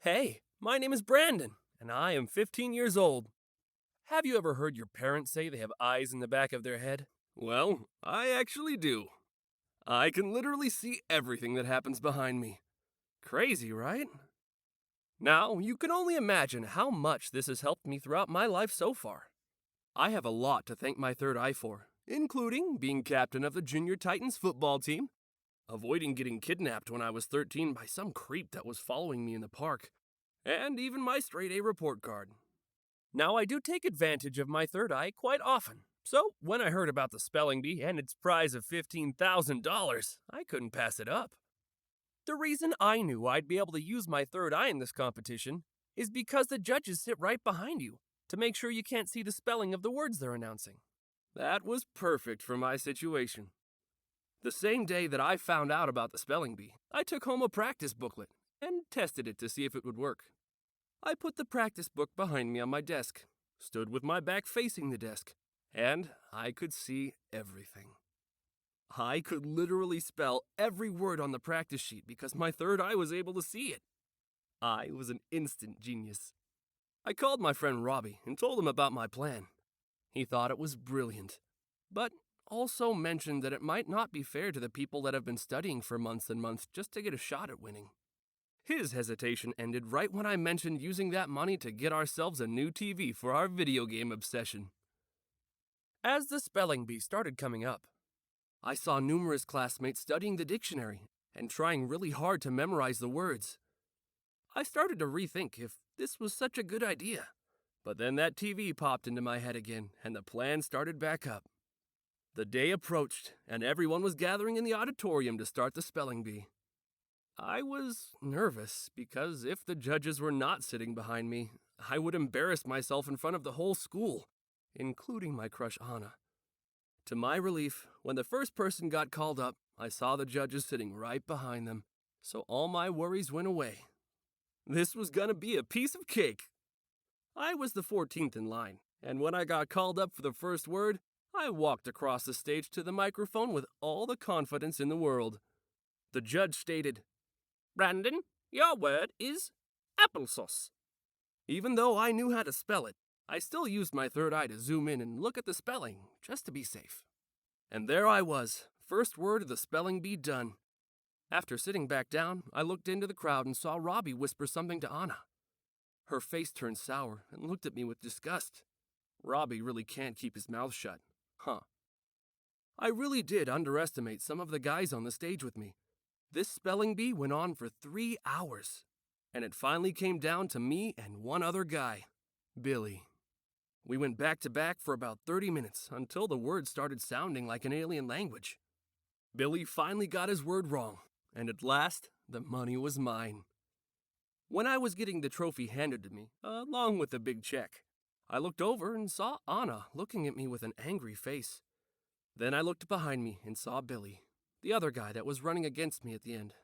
Hey, my name is Brandon, and I am 15 years old. Have you ever heard your parents say they have eyes in the back of their head? Well, I actually do. I can literally see everything that happens behind me. Crazy, right? Now, you can only imagine how much this has helped me throughout my life so far. I have a lot to thank my third eye for, including being captain of the Junior Titans football team, avoiding getting kidnapped when I was 13 by some creep that was following me in the park, and even my straight A report card. Now, I do take advantage of my third eye quite often, so when I heard about the spelling bee and its prize of $15,000, I couldn't pass it up. The reason I knew I'd be able to use my third eye in this competition is because the judges sit right behind you to make sure you can't see the spelling of the words they're announcing. That was perfect for my situation. The same day that I found out about the spelling bee, I took home a practice booklet and tested it to see if it would work. I put the practice book behind me on my desk, stood with my back facing the desk, and I could see everything. I could literally spell every word on the practice sheet because my third eye was able to see it. I was an instant genius. I called my friend Robbie and told him about my plan. He thought it was brilliant, but also mentioned that it might not be fair to the people that have been studying for months and months just to get a shot at winning. His hesitation ended right when I mentioned using that money to get ourselves a new TV for our video game obsession. As the spelling bee started coming up, I saw numerous classmates studying the dictionary and trying really hard to memorize the words. I started to rethink if this was such a good idea, but then that TV popped into my head again and the plan started back up. The day approached and everyone was gathering in the auditorium to start the spelling bee. I was nervous because if the judges were not sitting behind me, I would embarrass myself in front of the whole school, including my crush Anna. To my relief, when the first person got called up, I saw the judges sitting right behind them, so all my worries went away. This was gonna be a piece of cake. I was the 14th in line, and when I got called up for the first word, I walked across the stage to the microphone with all the confidence in the world. The judge stated, "Brandon, your word is applesauce." Even though I knew how to spell it, I still used my third eye to zoom in and look at the spelling, just to be safe. And there I was, first word of the spelling bee done. After sitting back down, I looked into the crowd and saw Robbie whisper something to Anna. Her face turned sour and looked at me with disgust. Robbie really can't keep his mouth shut, huh? I really did underestimate some of the guys on the stage with me. This spelling bee went on for 3 hours, and it finally came down to me and one other guy, Billy. We went back to back for about 30 minutes until the words started sounding like an alien language. Billy finally got his word wrong, and at last, the money was mine. When I was getting the trophy handed to me, along with the big check, I looked over and saw Anna looking at me with an angry face. Then I looked behind me and saw Billy, the other guy that was running against me at the end,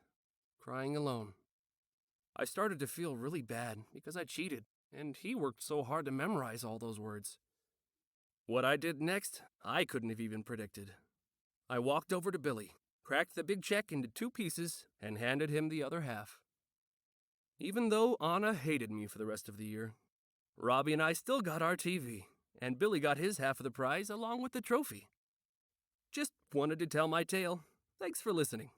crying alone. I started to feel really bad because I cheated, and he worked so hard to memorize all those words. What I did next, I couldn't have even predicted. I walked over to Billy, cracked the big check into 2 pieces, and handed him the other half. Even though Anna hated me for the rest of the year, Robbie and I still got our TV, and Billy got his half of the prize along with the trophy. Just wanted to tell my tale. Thanks for listening.